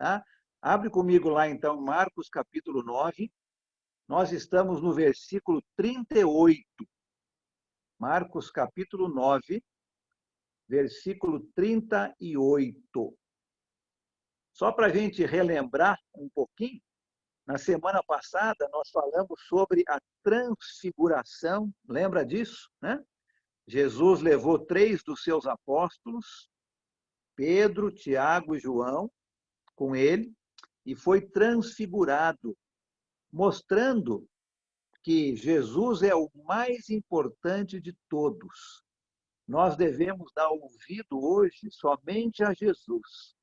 tá? Abre comigo lá, então, Marcos, capítulo 9. Nós estamos no versículo 38. Marcos, capítulo 9, versículo 38. Só para a gente relembrar um pouquinho, na semana passada nós falamos sobre a transfiguração, lembra disso, né? Jesus levou 3 dos seus apóstolos, Pedro, Tiago e João, com ele, e foi transfigurado, mostrando que Jesus é o mais importante de todos. Nós devemos dar ouvido hoje somente a Jesus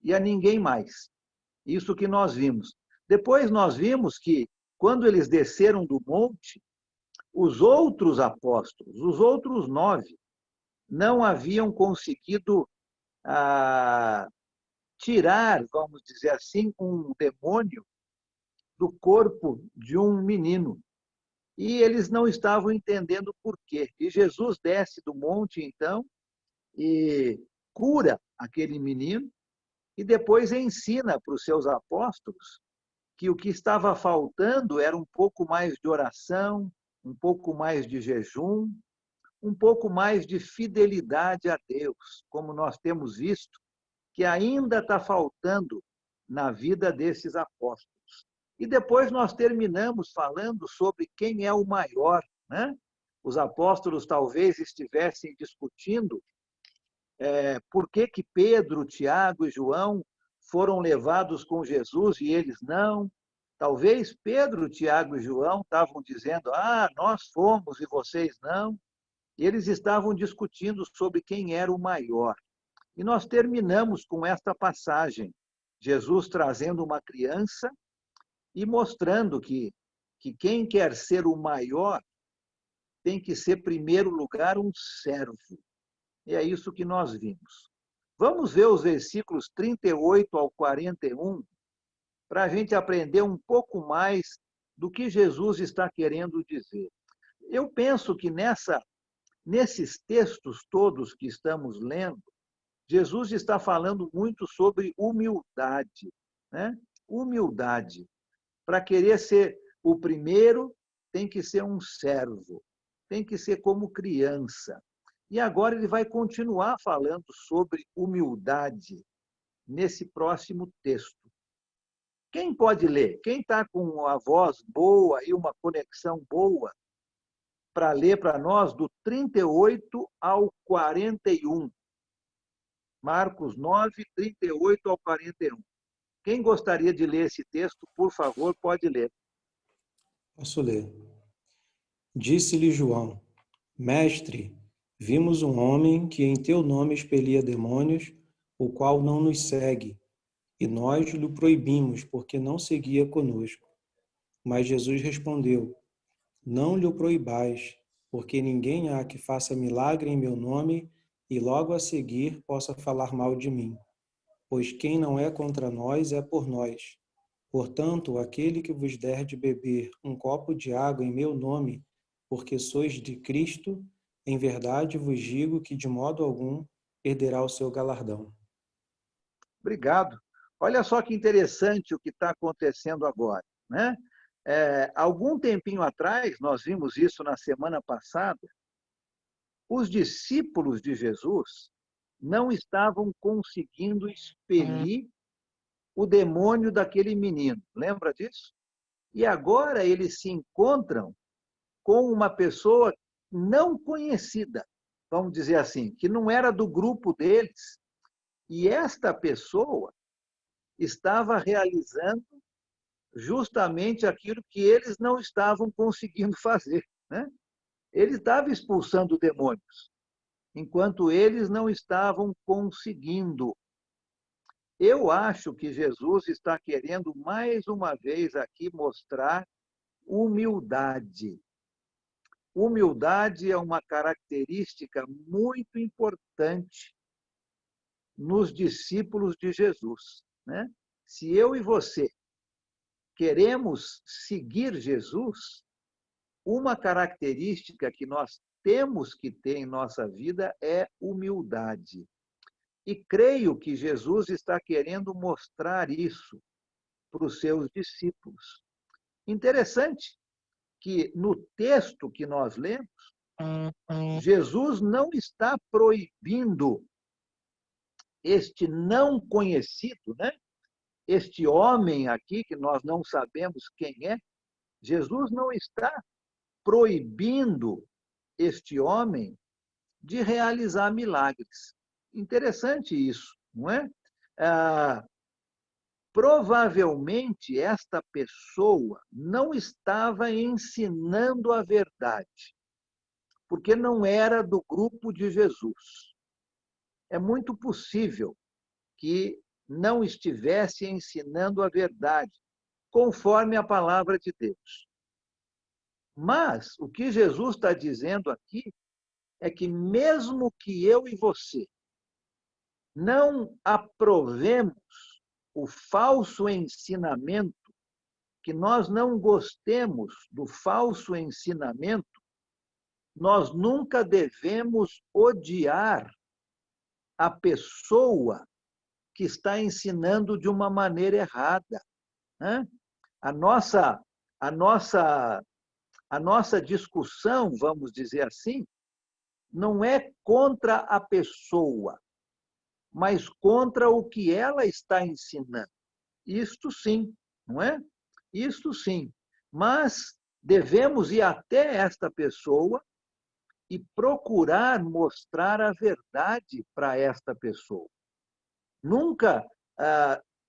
e a ninguém mais. Isso que nós vimos. Depois nós vimos que, quando eles desceram do monte, os outros apóstolos, os outros 9, não haviam conseguido tirar, vamos dizer assim, um demônio do corpo de um menino. E eles não estavam entendendo por quê. E Jesus desce do monte, então, e cura aquele menino, e depois ensina para os seus apóstolos que o que estava faltando era um pouco mais de oração, um pouco mais de jejum, um pouco mais de fidelidade a Deus, como nós temos visto que ainda está faltando na vida desses apóstolos. E depois nós terminamos falando sobre quem é o maior, né? Os apóstolos talvez estivessem discutindo por que Pedro, Tiago e João foram levados com Jesus e eles não. Talvez Pedro, Tiago e João estavam dizendo, nós fomos e vocês não. E eles estavam discutindo sobre quem era o maior. E nós terminamos com esta passagem, Jesus trazendo uma criança e mostrando que quem quer ser o maior tem que ser, em primeiro lugar, um servo. E é isso que nós vimos. Vamos ver os versículos 38 ao 41, para a gente aprender um pouco mais do que Jesus está querendo dizer. Eu penso que nesses textos todos que estamos lendo, Jesus está falando muito sobre humildade, né? Humildade. Para querer ser o primeiro, tem que ser um servo, tem que ser como criança. E agora ele vai continuar falando sobre humildade nesse próximo texto. Quem pode ler? Quem está com a voz boa e uma conexão boa para ler para nós do 38 ao 41? Marcos 9, 38 ao 41. Quem gostaria de ler esse texto, por favor, pode ler. Posso ler. Disse-lhe João: Mestre, vimos um homem que em teu nome expelia demônios, o qual não nos segue, e nós lhe proibimos, porque não seguia conosco. Mas Jesus respondeu: Não lhe proibais, porque ninguém há que faça milagre em meu nome e logo a seguir possa falar mal de mim. Pois quem não é contra nós é por nós. Portanto, aquele que vos der de beber um copo de água em meu nome, porque sois de Cristo, em verdade vos digo que de modo algum perderá o seu galardão. Obrigado. Olha só que interessante o que está acontecendo agora, né? Algum tempinho atrás, nós vimos isso na semana passada, os discípulos de Jesus não estavam conseguindo expelir o demônio daquele menino. Lembra disso? E agora eles se encontram com uma pessoa não conhecida, vamos dizer assim, que não era do grupo deles. E esta pessoa estava realizando justamente aquilo que eles não estavam conseguindo fazer, né? Ele estava expulsando demônios, enquanto eles não estavam conseguindo. Eu acho que Jesus está querendo mais uma vez aqui mostrar humildade. Humildade é uma característica muito importante nos discípulos de Jesus, né? Se eu e você queremos seguir Jesus, uma característica que nós temos que ter em nossa vida é humildade. E creio que Jesus está querendo mostrar isso para os seus discípulos. Interessante que no texto que nós lemos, Jesus não está proibindo este não conhecido, né? Este homem aqui, que nós não sabemos quem é, Jesus não está proibindo este homem de realizar milagres. Interessante isso, não é? Provavelmente esta pessoa não estava ensinando a verdade, porque não era do grupo de Jesus. É muito possível que não estivesse ensinando a verdade, conforme a palavra de Deus. Mas o que Jesus está dizendo aqui é que mesmo que eu e você não aprovemos o falso ensinamento, que nós não gostemos do falso ensinamento, nós nunca devemos odiar a pessoa que está ensinando de uma maneira errada, né? A nossa, a nossa, a nossa discussão, vamos dizer assim, não é contra a pessoa, mas contra o que ela está ensinando. Isto sim, não é? Isto sim. Mas devemos ir até esta pessoa e procurar mostrar a verdade para esta pessoa. Nunca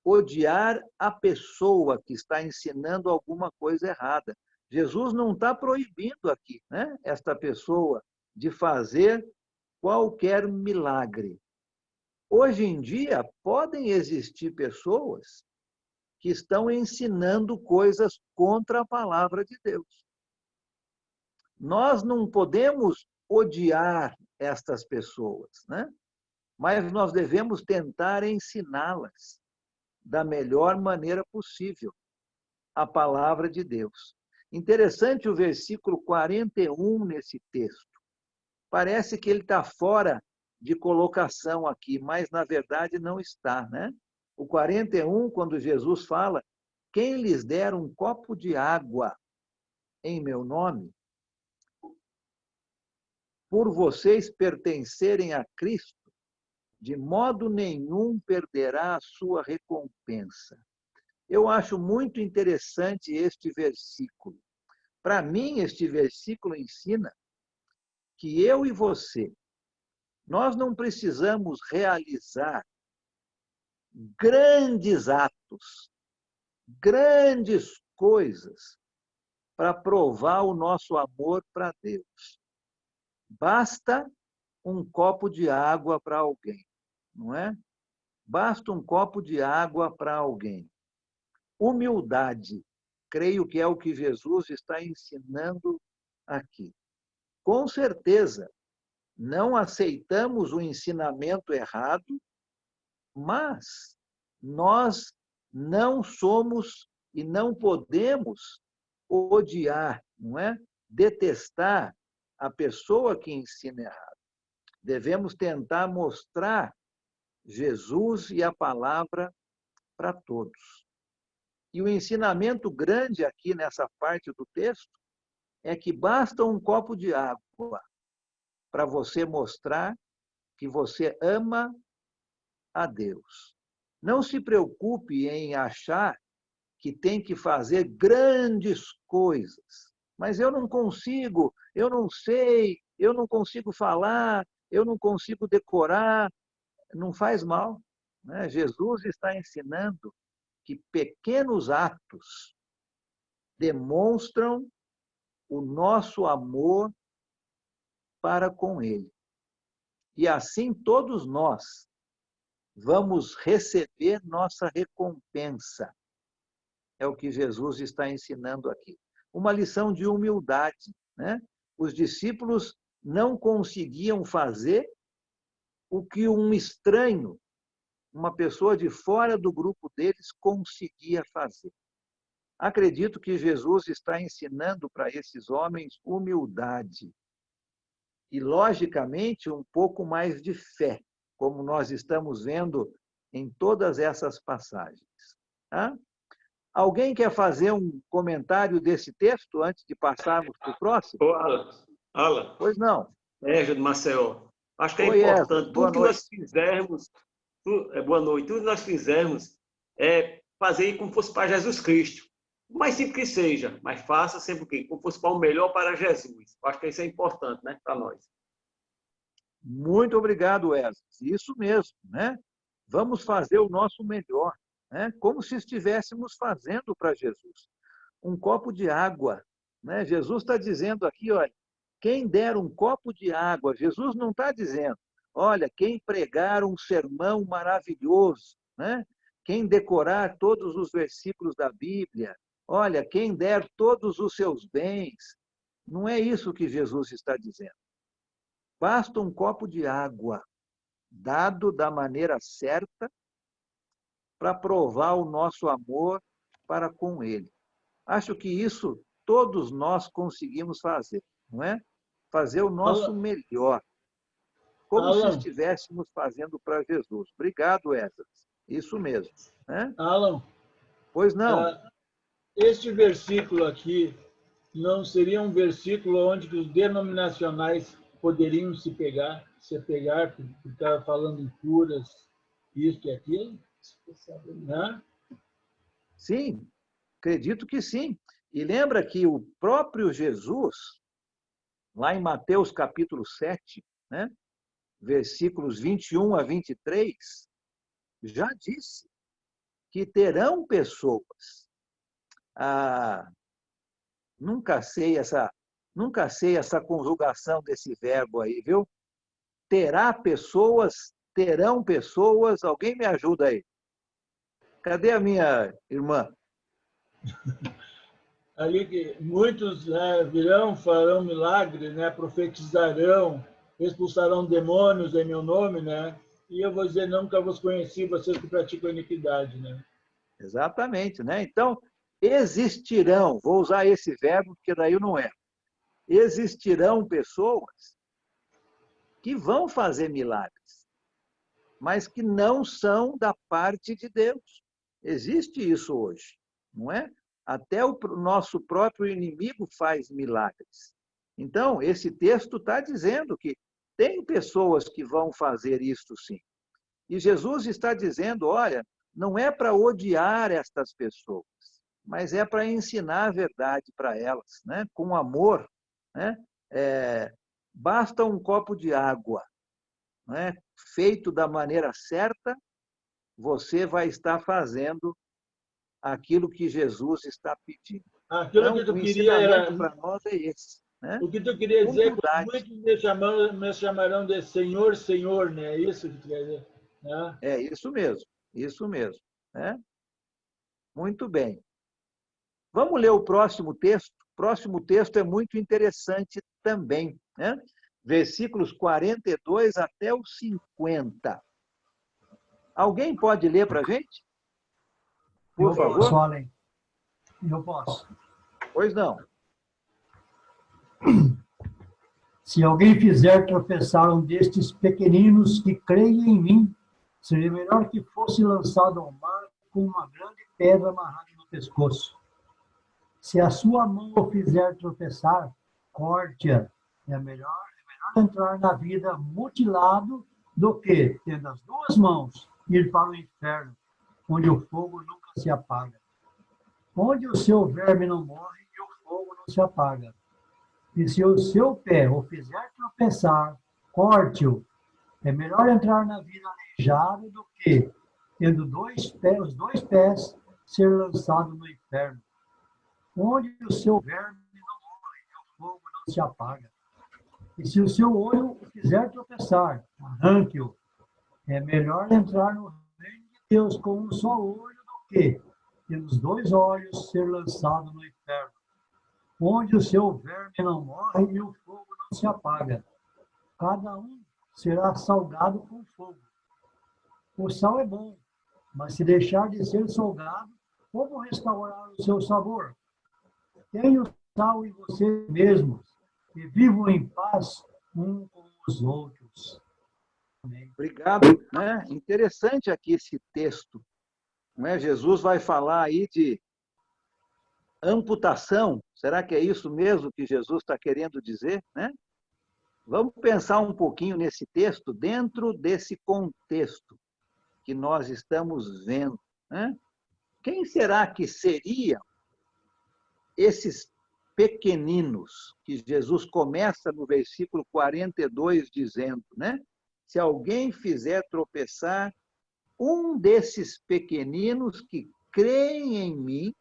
odiar a pessoa que está ensinando alguma coisa errada. Jesus não está proibindo aqui, né, esta pessoa de fazer qualquer milagre. Hoje em dia, podem existir pessoas que estão ensinando coisas contra a palavra de Deus. Nós não podemos odiar estas pessoas, né? Mas nós devemos tentar ensiná-las da melhor maneira possível a palavra de Deus. Interessante o versículo 41 nesse texto. Parece que ele está fora de colocação aqui, mas na verdade não está, né? O 41, quando Jesus fala, quem lhes der um copo de água em meu nome, por vocês pertencerem a Cristo, de modo nenhum perderá a sua recompensa. Eu acho muito interessante este versículo. Para mim, este versículo ensina que eu e você, nós não precisamos realizar grandes atos, grandes coisas para provar o nosso amor para Deus. Basta um copo de água para alguém, não é? Basta um copo de água para alguém. Humildade, creio que é o que Jesus está ensinando aqui. Com certeza, não aceitamos o ensinamento errado, mas nós não somos e não podemos odiar, não é? Detestar a pessoa que ensina errado. Devemos tentar mostrar Jesus e a palavra para todos. E o ensinamento grande aqui nessa parte do texto é que basta um copo de água para você mostrar que você ama a Deus. Não se preocupe em achar que tem que fazer grandes coisas. Mas eu não consigo, eu não sei, eu não consigo falar, eu não consigo decorar. Não faz mal, né? Jesus está ensinando que pequenos atos demonstram o nosso amor para com Ele. E assim todos nós vamos receber nossa recompensa. É o que Jesus está ensinando aqui. Uma lição de humildade, né? Os discípulos não conseguiam fazer o que um estranho, uma pessoa de fora do grupo deles, conseguia fazer. Acredito que Jesus está ensinando para esses homens humildade e, logicamente, um pouco mais de fé, como nós estamos vendo em todas essas passagens. Tá? Alguém quer fazer um comentário desse texto antes de passarmos para o próximo? Ô, Alan, Pois não. Sérgio de Maceió. Acho que é Oi, Esdras, importante, boa tudo que noite. nós fizermos, boa noite, tudo que nós fizermos é fazer como fosse para Jesus Cristo. O mais simples que seja, mas faça sempre o quê? Como fosse para o melhor para Jesus. Acho que isso é importante, né, para nós. Muito obrigado, Esdras. Isso mesmo, né? Vamos fazer o nosso melhor, né? Como se estivéssemos fazendo para Jesus. Um copo de água, né? Jesus está dizendo aqui, olha, quem der um copo de água, Jesus não está dizendo, olha, quem pregar um sermão maravilhoso, né? Quem decorar todos os versículos da Bíblia, olha, quem der todos os seus bens. Não é isso que Jesus está dizendo. Basta um copo de água, dado da maneira certa, para provar o nosso amor para com Ele. Acho que isso todos nós conseguimos fazer, não é? Fazer o nosso melhor, como se Alan, estivéssemos fazendo para Jesus. Obrigado, Esdras. Isso mesmo. Né? Alan, Pois não. este versículo aqui não seria um versículo onde os denominacionais poderiam se pegar, porque estava falando em curas, isso e aquilo? Né? Sim, acredito que sim. E lembra que o próprio Jesus, lá em Mateus capítulo 7, né, versículos 21 a 23, já disse que terão pessoas. Nunca sei essa conjugação desse verbo aí, viu? Terão pessoas, alguém me ajuda aí. Cadê a minha irmã? Ali que muitos virão, farão milagres, né? Profetizarão, expulsarão demônios em meu nome, né? E eu vou dizer, nunca vos conheci, vocês que praticam iniquidade, né? Exatamente, né? Então, existirão, vou usar esse verbo porque daí eu não é. Existirão pessoas que vão fazer milagres, mas que não são da parte de Deus. Existe isso hoje, não é? Até o nosso próprio inimigo faz milagres. Então, esse texto está dizendo que tem pessoas que vão fazer isso sim. E Jesus está dizendo, olha, não é para odiar estas pessoas, mas é para ensinar a verdade para elas, né? Com amor, né? Basta um copo de água, né? Feito da maneira certa, você vai estar fazendo aquilo que Jesus está pedindo. Aquilo que Então, tu o queria era. ensinamento para nós é esse. Né? O que tu queria dizer é que Humildade. muitos me chamarão de Senhor, Senhor, né? É isso que tu quer dizer, né? É isso mesmo, isso mesmo. Né? Muito bem. Vamos ler o próximo texto? O próximo texto é muito interessante também. Né? Versículos 42 até os 50. Alguém pode ler para a gente? Por favor. Posso, Allen. Eu posso. Pois não. Se alguém fizer tropeçar um destes pequeninos que creem em mim, seria melhor que fosse lançado ao mar com uma grande pedra amarrada no pescoço. Se a sua mão o fizer tropeçar, corte-a. É melhor entrar na vida mutilado do que, tendo as duas mãos, ir para o inferno, onde o fogo nunca se apaga. Onde o seu verme não morre e o fogo não se apaga. E se o seu pé o fizer tropeçar, corte-o. É melhor entrar na vida aleijado do que, tendo os dois pés, ser lançado no inferno, onde o seu verme não morre e o fogo não se apaga. E se o seu olho o fizer tropeçar, arranque-o. É melhor entrar no reino de Deus com um só olho do que, tendo os dois olhos, ser lançado no inferno, onde o seu verme não morre e o fogo não se apaga. Cada um será salgado com fogo. O sal é bom, mas se deixar de ser salgado, como restaurar o seu sabor? Tenham sal em vocês mesmos e vivam em paz um com os outros. Obrigado. Né? Interessante aqui esse texto. Né? Jesus vai falar aí de amputação. Será que é isso mesmo que Jesus está querendo dizer? Né? Vamos pensar um pouquinho nesse texto, dentro desse contexto que nós estamos vendo. Né? Quem será que seriam esses pequeninos que Jesus começa no versículo 42 dizendo, né? Se alguém fizer tropeçar um desses pequeninos que creem em mim,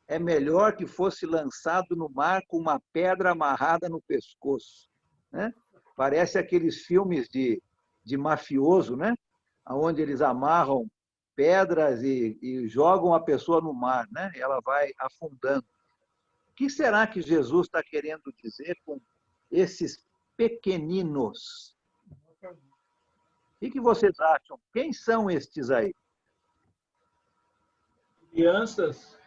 é melhor que fosse lançado no mar com uma pedra amarrada no pescoço. Né? Parece aqueles filmes de mafioso, né? Onde eles amarram pedras e jogam a pessoa no mar, né? Ela vai afundando. O que será que Jesus está querendo dizer com esses pequeninos? O que vocês acham? Quem são estes aí? Crianças.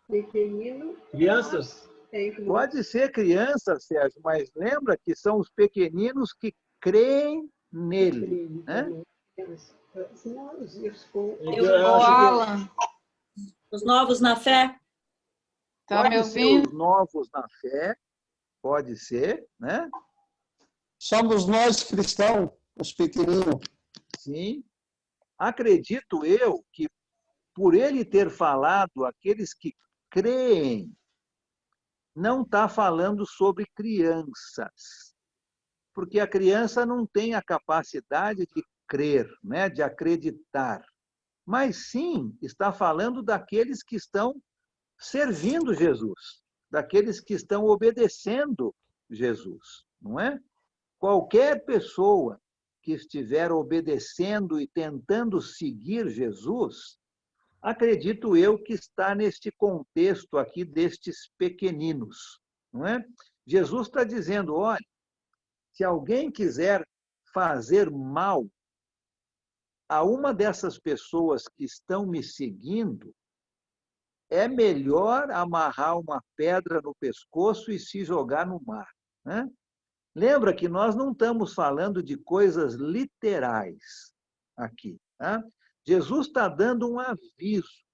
Pequenino. Crianças. Pode ser criança, Sérgio, mas lembra que são os pequeninos que creem nele. Né? O Alan. Os novos na fé? Tá me ouvindo? Os novos na fé, pode ser, né? Somos nós cristãos, os pequeninos. Sim. Acredito eu que, por ele ter falado aqueles que creem, não está falando sobre crianças. Porque a criança não tem a capacidade de crer, né? De acreditar. Mas sim, está falando daqueles que estão servindo Jesus, daqueles que estão obedecendo Jesus, não é? Qualquer pessoa que estiver obedecendo e tentando seguir Jesus, acredito eu que está neste contexto aqui destes pequeninos, não é? Jesus está dizendo, olha, se alguém quiser fazer mal a uma dessas pessoas que estão me seguindo, é melhor amarrar uma pedra no pescoço e se jogar no mar. Né? Lembra que nós não estamos falando de coisas literais aqui. Tá? Jesus está dando um aviso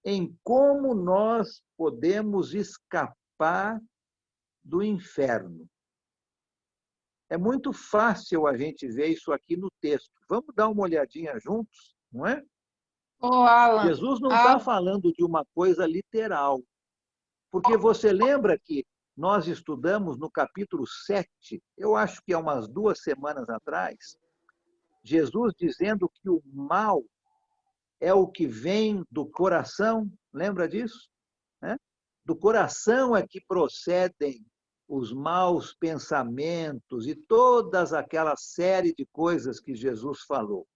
em como nós podemos escapar do inferno. É muito fácil a gente ver isso aqui no texto. Vamos dar uma olhadinha juntos, não é? Alan, Jesus não está falando de uma coisa literal. Porque você lembra que nós estudamos no capítulo 7, eu acho que há umas 2 semanas atrás, Jesus dizendo que o mal é o que vem do coração, lembra disso? Né? Do coração é que procedem os maus pensamentos e todas aquela série de coisas que Jesus falou.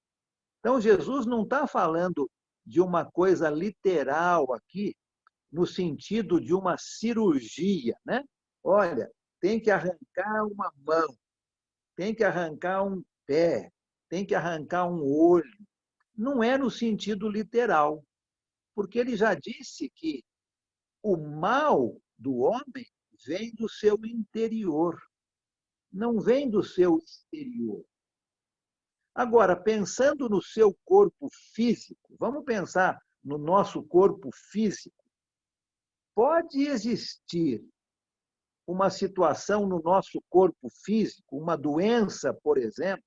Então, Jesus não está falando de uma coisa literal aqui, no sentido de uma cirurgia, né? Olha, tem que arrancar uma mão, tem que arrancar um pé, tem que arrancar um olho. Não é no sentido literal, porque ele já disse que o mal do homem vem do seu interior, não vem do seu exterior. Agora, pensando no seu corpo físico, vamos pensar no nosso corpo físico. Pode existir uma situação no nosso corpo físico, uma doença, por exemplo,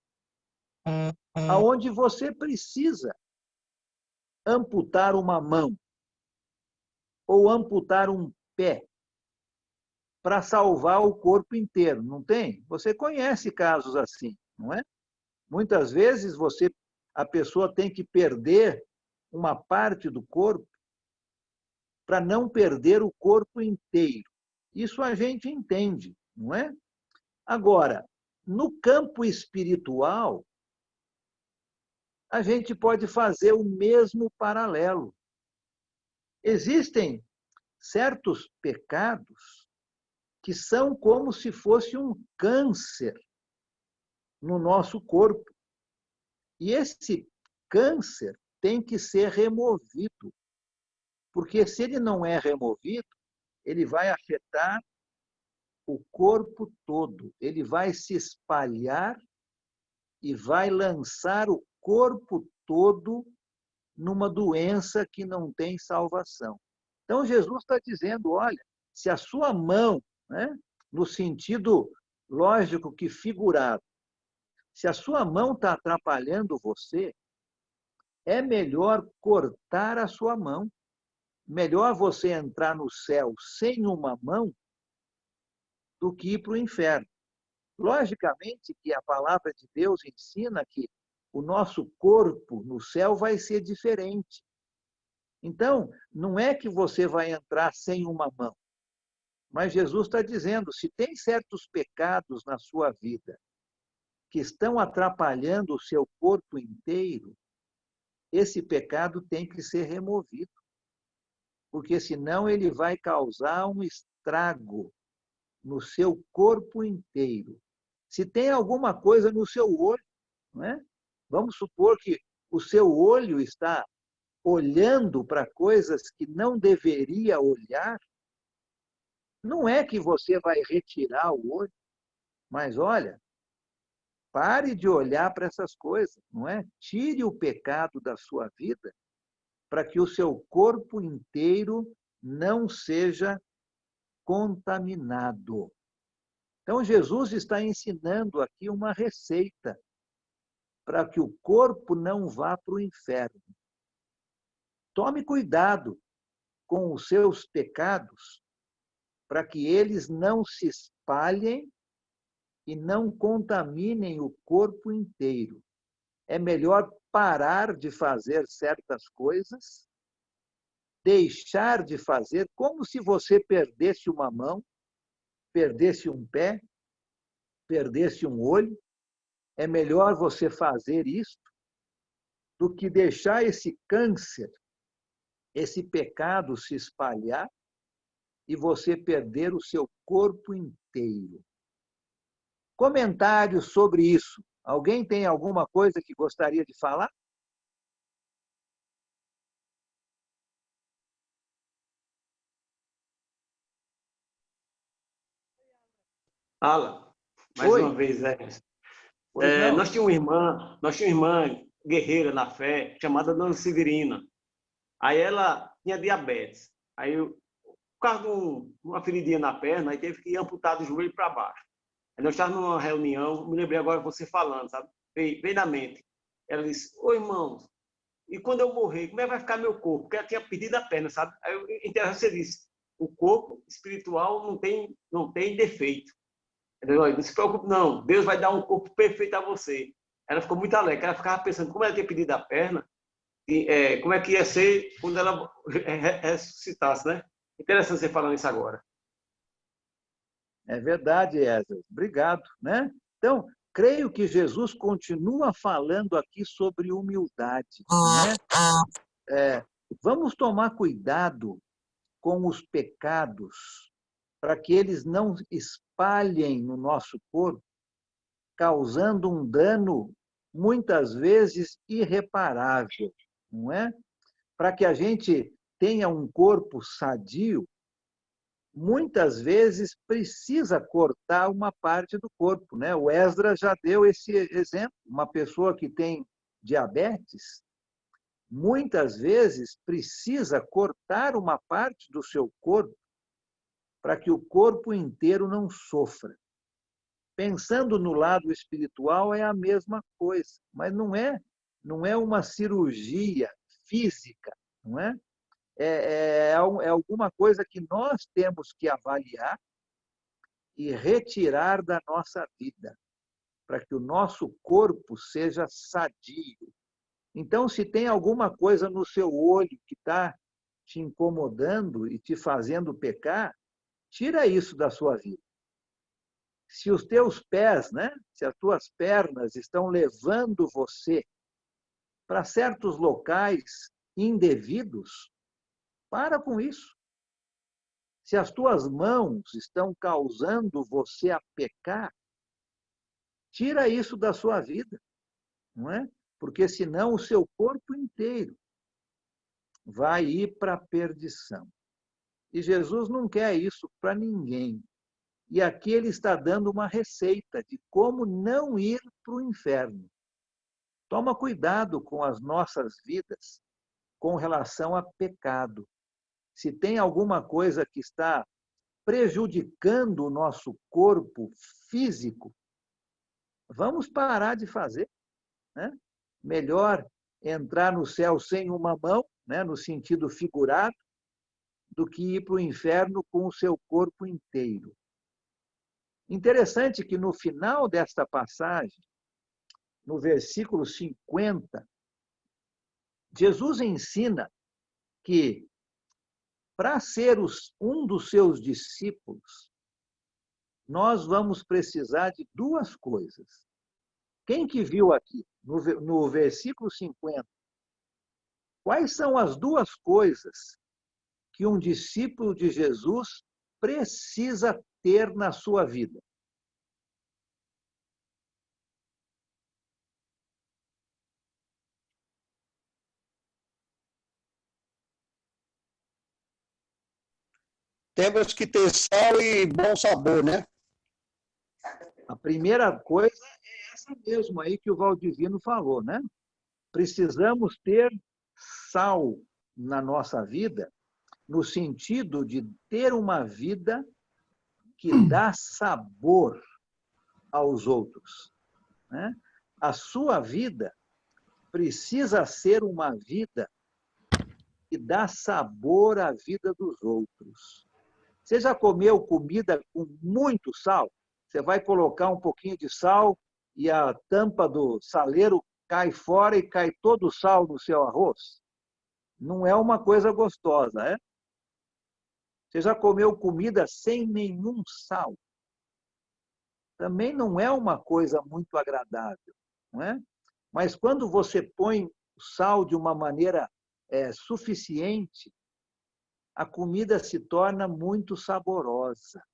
aonde você precisa amputar uma mão ou amputar um pé para salvar o corpo inteiro, não tem? Você conhece casos assim, não é? Muitas vezes a pessoa tem que perder uma parte do corpo para não perder o corpo inteiro. Isso a gente entende, não é? Agora, no campo espiritual, a gente pode fazer o mesmo paralelo. Existem certos pecados que são como se fosse um câncer no nosso corpo. E esse câncer tem que ser removido. Porque se ele não é removido, ele vai afetar o corpo todo. Ele vai se espalhar e vai lançar o corpo todo numa doença que não tem salvação. Então, Jesus está dizendo, olha, se a sua mão, né, no sentido lógico que figurado, se a sua mão está atrapalhando você, é melhor cortar a sua mão. Melhor você entrar no céu sem uma mão do que ir para o inferno. Logicamente que a palavra de Deus ensina que o nosso corpo no céu vai ser diferente. Então, não é que você vai entrar sem uma mão, mas Jesus está dizendo, se tem certos pecados na sua vida que estão atrapalhando o seu corpo inteiro, esse pecado tem que ser removido, porque senão ele vai causar um estrago no seu corpo inteiro. Se tem alguma coisa no seu olho, não é? Vamos supor que o seu olho está olhando para coisas que não deveria olhar, não é que você vai retirar o olho, mas olha, pare de olhar para essas coisas, não é? Tire o pecado da sua vida para que o seu corpo inteiro não seja contaminado. Então, Jesus está ensinando aqui uma receita para que o corpo não vá para o inferno. Tome cuidado com os seus pecados para que eles não se espalhem e não contaminem o corpo inteiro. É melhor parar de fazer certas coisas, deixar de fazer, como se você perdesse uma mão, perdesse um pé, perdesse um olho. É melhor você fazer isso do que deixar esse câncer, esse pecado se espalhar e você perder o seu corpo inteiro. Comentários sobre isso. Alguém tem alguma coisa que gostaria de falar? Alan, mais Oi. uma vez, Pois não. nós tínhamos uma irmã guerreira na fé, chamada Dona Severina. Aí ela tinha diabetes. Aí, por causa de uma feridinha na perna, aí teve que amputar do joelho para baixo. Aí nós estávamos numa reunião, me lembrei agora você falando, sabe? Veio na mente. Ela disse, ô irmãos, e quando eu morrer, como é que vai ficar meu corpo? Porque ela tinha perdido a perna, sabe? Aí interessante, você disse, o corpo espiritual não tem defeito. Não se preocupe, não. Deus vai dar um corpo perfeito a você. Ela ficou muito alegre. Ela ficava pensando como ela tinha perdido a perna e como é que ia ser quando ela ressuscitasse, né? Interessante você falando isso agora. É verdade, Esdras. Obrigado, né? Então, creio que Jesus continua falando aqui sobre humildade, né? Vamos tomar cuidado com os pecados para que eles não espalhem no nosso corpo, causando um dano muitas vezes irreparável, não é? Para que a gente tenha um corpo sadio, muitas vezes precisa cortar uma parte do corpo, né? O Esdras já deu esse exemplo. Uma pessoa que tem diabetes, muitas vezes precisa cortar uma parte do seu corpo para que o corpo inteiro não sofra. Pensando no lado espiritual é a mesma coisa, mas não é uma cirurgia física, não é? É alguma coisa que nós temos que avaliar e retirar da nossa vida, para que o nosso corpo seja sadio. Então, se tem alguma coisa no seu olho que está te incomodando e te fazendo pecar, tira isso da sua vida. Se os teus pés, né, se as tuas pernas estão levando você para certos locais indevidos, para com isso. Se as tuas mãos estão causando você a pecar, tira isso da sua vida, não é? Porque senão o seu corpo inteiro vai ir para a perdição. E Jesus não quer isso para ninguém. E aqui ele está dando uma receita de como não ir para o inferno. Toma cuidado com as nossas vidas com relação a pecado. Se tem alguma coisa que está prejudicando o nosso corpo físico, vamos parar de fazer, né? Melhor entrar no céu sem uma mão, né, no sentido figurado, do que ir para o inferno com o seu corpo inteiro. Interessante que no final desta passagem, no versículo 50, Jesus ensina que para ser um dos seus discípulos, nós vamos precisar de duas coisas. Quem que viu aqui, no versículo 50, quais são as duas coisas que um discípulo de Jesus precisa ter na sua vida? Temos que ter sal e bom sabor, né? A primeira coisa é essa mesmo aí que o Valdivino falou, né? Precisamos ter sal na nossa vida, no sentido de ter uma vida que dá sabor aos outros, né? A sua vida precisa ser uma vida que dá sabor à vida dos outros. Você já comeu comida com muito sal? Você vai colocar um pouquinho de sal e a tampa do saleiro cai fora e cai todo o sal no seu arroz? Não é uma coisa gostosa, é? Você já comeu comida sem nenhum sal? Também não é uma coisa muito agradável, não é? Mas quando você põe o sal de uma maneira suficiente, a comida se torna muito saborosa.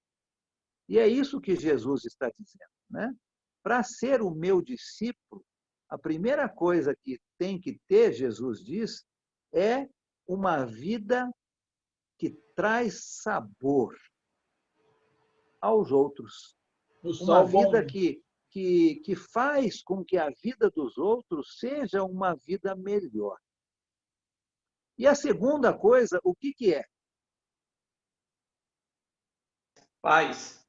E é isso que Jesus está dizendo, né? Para ser o meu discípulo, a primeira coisa que tem que ter, Jesus diz, é uma vida que traz sabor aos outros. Uma vida que faz com que a vida dos outros seja uma vida melhor. E a segunda coisa, o que é? Paz.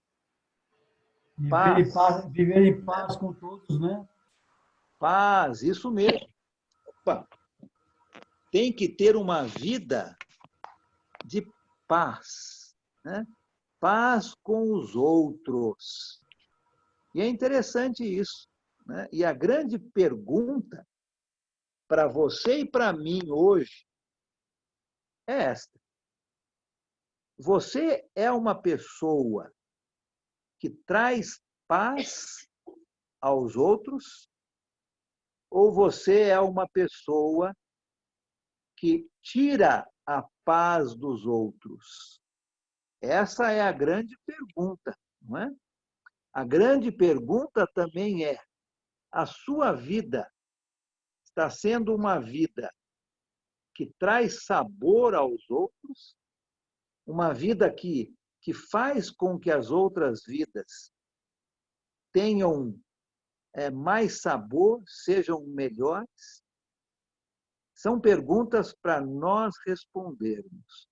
Viver em paz com todos, né? Paz, isso mesmo. Opa. Tem que ter uma vida de paz, né? Paz com os outros. E é interessante isso, né? E a grande pergunta para você e para mim hoje é esta. Você é uma pessoa que traz paz aos outros ou você é uma pessoa que tira a paz dos outros? Essa é a grande pergunta, não é? A grande pergunta também é: a sua vida está sendo uma vida que traz sabor aos outros? Uma vida que faz com que as outras vidas tenham mais sabor, sejam melhores? São perguntas para nós respondermos.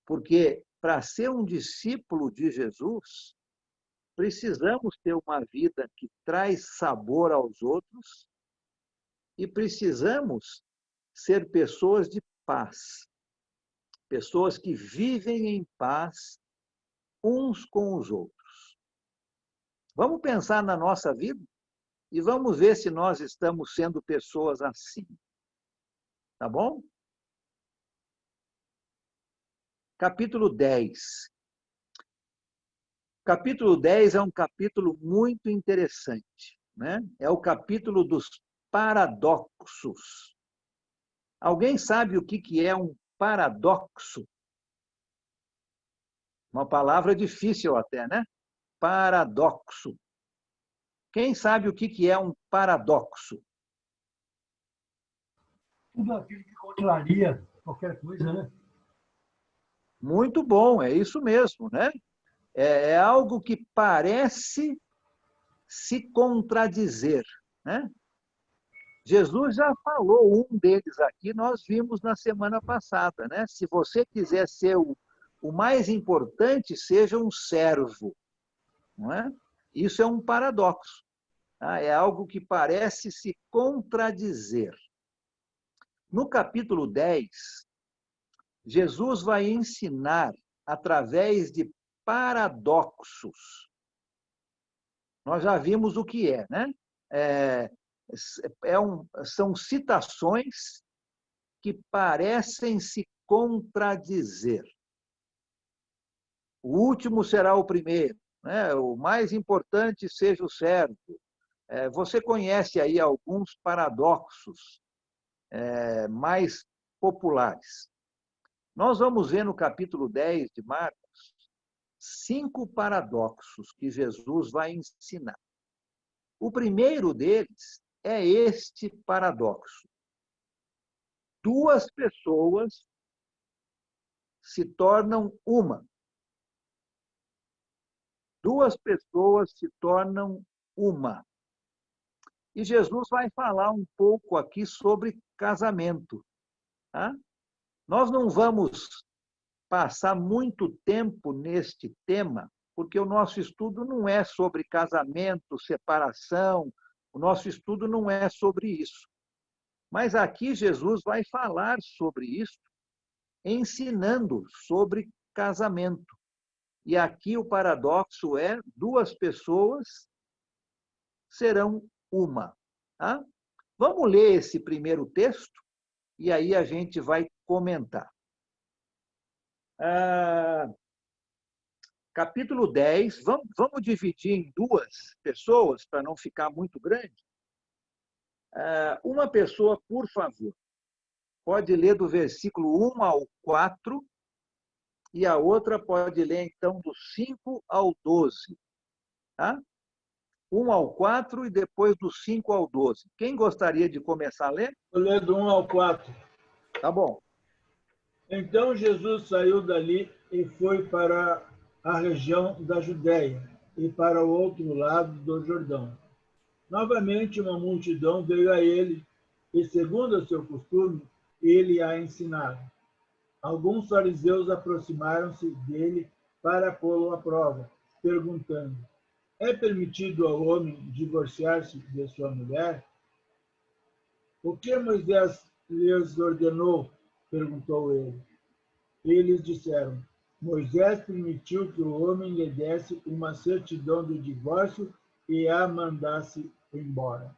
Porque para ser um discípulo de Jesus, precisamos ter uma vida que traz sabor aos outros e precisamos ser pessoas de paz. Pessoas que vivem em paz uns com os outros. Vamos pensar na nossa vida e vamos ver se nós estamos sendo pessoas assim. Tá bom? Capítulo 10. Capítulo 10 é um capítulo muito interessante, né? É o capítulo dos paradoxos. Alguém sabe o que é um paradoxo? Uma palavra difícil até, né? Paradoxo. Quem sabe o que é um paradoxo? Tudo aquilo que contraria qualquer coisa, né? Muito bom, é isso mesmo, né? É algo que parece se contradizer, né? Jesus já falou um deles aqui, nós vimos na semana passada, né? Se você quiser ser o mais importante, seja um servo, não é? Isso é um paradoxo, tá? É algo que parece se contradizer. No capítulo 10, Jesus vai ensinar através de paradoxos. Nós já vimos o que é, né? São citações que parecem se contradizer. O último será o primeiro, né? O mais importante seja o servo. Você conhece aí alguns paradoxos mais populares. Nós vamos ver no capítulo 10 de Marcos 5 paradoxos que Jesus vai ensinar. O primeiro deles é este paradoxo. Duas pessoas se tornam uma. Duas pessoas se tornam uma. E Jesus vai falar um pouco aqui sobre casamento. Tá? Nós não vamos passar muito tempo neste tema, porque o nosso estudo não é sobre casamento, separação, o nosso estudo não é sobre isso. Mas aqui Jesus vai falar sobre isso, ensinando sobre casamento. E aqui o paradoxo é: duas pessoas serão uma. Tá? Vamos ler esse primeiro texto e aí a gente vai comentar. Capítulo 10, vamos dividir em duas pessoas, para não ficar muito grande. Uma pessoa, por favor, pode ler do versículo 1 ao 4, e a outra pode ler, então, do 5 ao 12. Tá? 1 ao 4 e depois do 5 ao 12. Quem gostaria de começar a ler? Vou ler do 1 ao 4. Tá bom. Então Jesus saiu dali e foi para a região da Judéia e para o outro lado do Jordão. Novamente uma multidão veio a ele e, segundo o seu costume, ele a ensinava. Alguns fariseus aproximaram-se dele para pô-lo à prova, perguntando: é permitido ao homem divorciar-se de sua mulher? O que Moisés lhes ordenou? Perguntou ele. Eles disseram: Moisés permitiu que o homem lhe desse uma certidão de divórcio e a mandasse embora.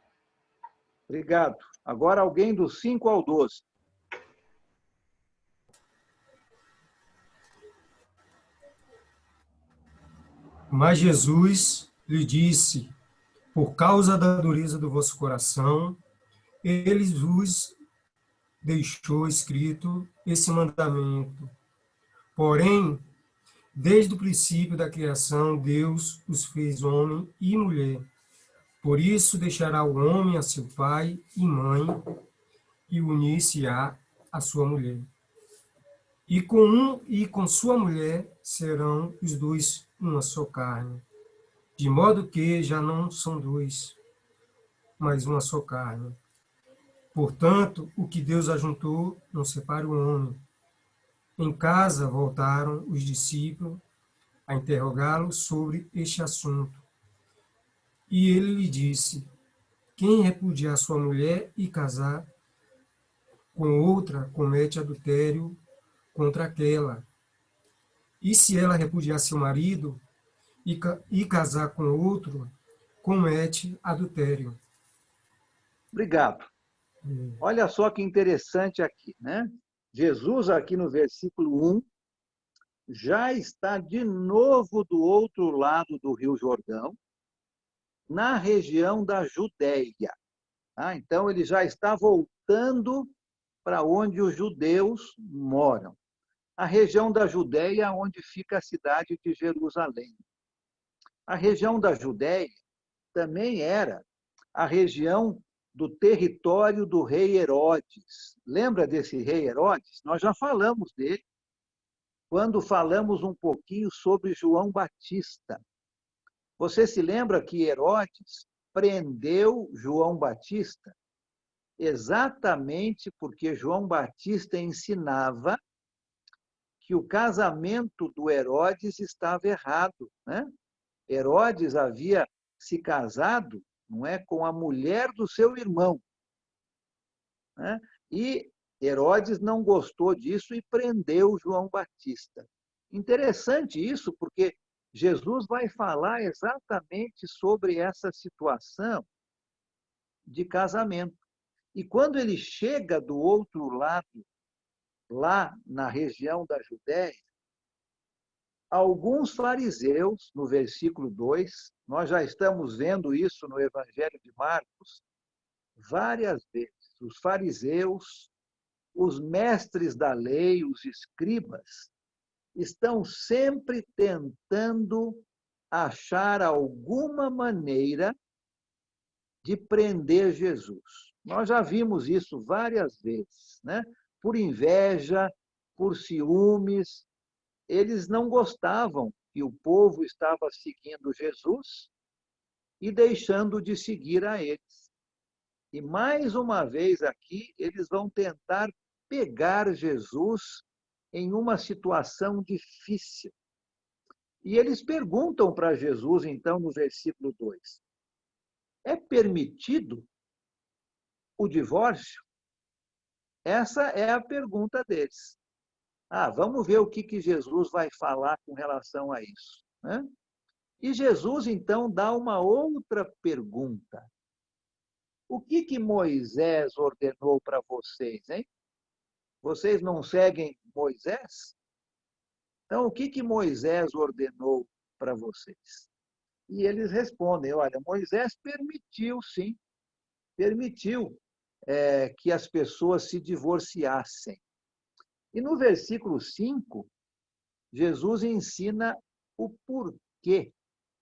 Obrigado. Agora alguém do 5 ao 12. Mas Jesus lhe disse: por causa da dureza do vosso coração, ele vos deixou escrito esse mandamento. Porém, desde o princípio da criação, Deus os fez homem e mulher. Por isso deixará o homem a seu pai e mãe e unir-se-á à sua mulher. E com sua mulher serão os dois uma só carne. De modo que já não são dois, mas uma só carne. Portanto, o que Deus ajuntou, não separe o homem. Em casa voltaram os discípulos a interrogá-lo sobre este assunto. E ele lhe disse: quem repudiar sua mulher e casar com outra, comete adultério contra aquela. E se ela repudiar seu marido e casar com outro, comete adultério. Obrigado. Olha só que interessante aqui, né? Jesus, aqui no versículo 1, já está de novo do outro lado do Rio Jordão, na região da Judéia. Tá? Então, ele já está voltando para onde os judeus moram. A região da Judéia, onde fica a cidade de Jerusalém. A região da Judéia também era a região do território do rei Herodes. Lembra desse rei Herodes? Nós já falamos dele. quando falamos um pouquinho sobre João Batista. Você se lembra que Herodes prendeu João Batista exatamente porque João Batista ensinava que o casamento do Herodes estava errado, né? Herodes havia se casado, não é, com a mulher do seu irmão, né? E Herodes não gostou disso e prendeu João Batista. Interessante isso, porque Jesus vai falar exatamente sobre essa situação de casamento. E quando ele chega do outro lado, lá na região da Judéia, alguns fariseus, no versículo 2, nós já estamos vendo isso no Evangelho de Marcos várias vezes. Os fariseus, os mestres da lei, os escribas, estão sempre tentando achar alguma maneira de prender Jesus. Nós já vimos isso várias vezes, né? Por inveja, por ciúmes, eles não gostavam que o povo estava seguindo Jesus e deixando de seguir a eles. E mais uma vez aqui, eles vão tentar pegar Jesus em uma situação difícil. E eles perguntam para Jesus, então, no versículo 2, é permitido o divórcio? Essa é a pergunta deles. Vamos ver o que Jesus vai falar com relação a isso, né? E Jesus, então, dá uma outra pergunta. O que Moisés ordenou para vocês, hein? Vocês não seguem Moisés? Então, o que Moisés ordenou para vocês? E eles respondem, olha, Moisés permitiu, sim, permitiu que as pessoas se divorciassem. E no versículo 5, Jesus ensina o porquê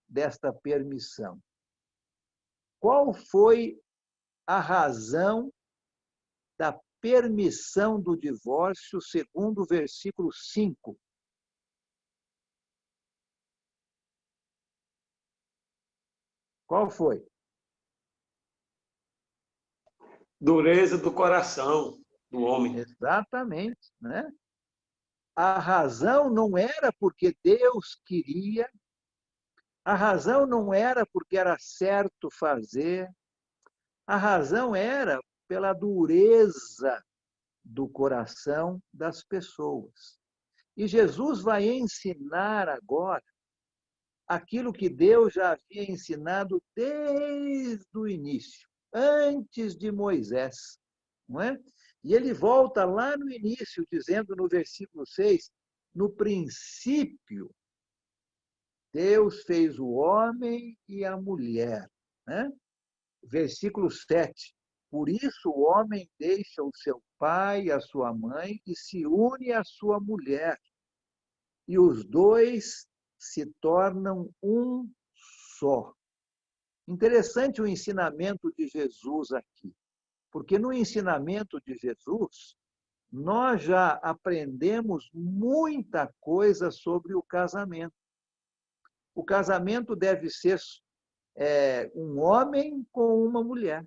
desta permissão. Qual foi a razão da permissão do divórcio, segundo o versículo 5? Qual foi? Dureza do coração do homem. Exatamente, né? A razão não era porque Deus queria, a razão não era porque era certo fazer, a razão era pela dureza do coração das pessoas. E Jesus vai ensinar agora aquilo que Deus já havia ensinado desde o início, antes de Moisés, não é? E ele volta lá no início, dizendo no versículo 6, no princípio, Deus fez o homem e a mulher, né? Versículo 7, por isso o homem deixa o seu pai e a sua mãe e se une à sua mulher, e os dois se tornam um só. Interessante o ensinamento de Jesus aqui, porque no ensinamento de Jesus, nós já aprendemos muita coisa sobre o casamento. O casamento deve ser um homem com uma mulher.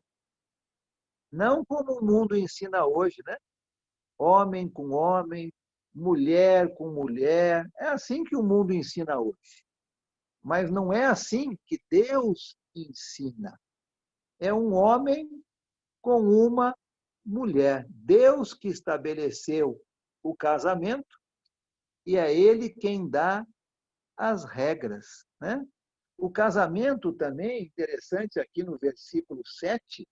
Não como o mundo ensina hoje, né? Homem com homem, mulher com mulher. É assim que o mundo ensina hoje. Mas não é assim que Deus ensina. É um homem com uma mulher. Deus que estabeleceu o casamento e é Ele quem dá as regras, né? O casamento também, interessante aqui no versículo 7,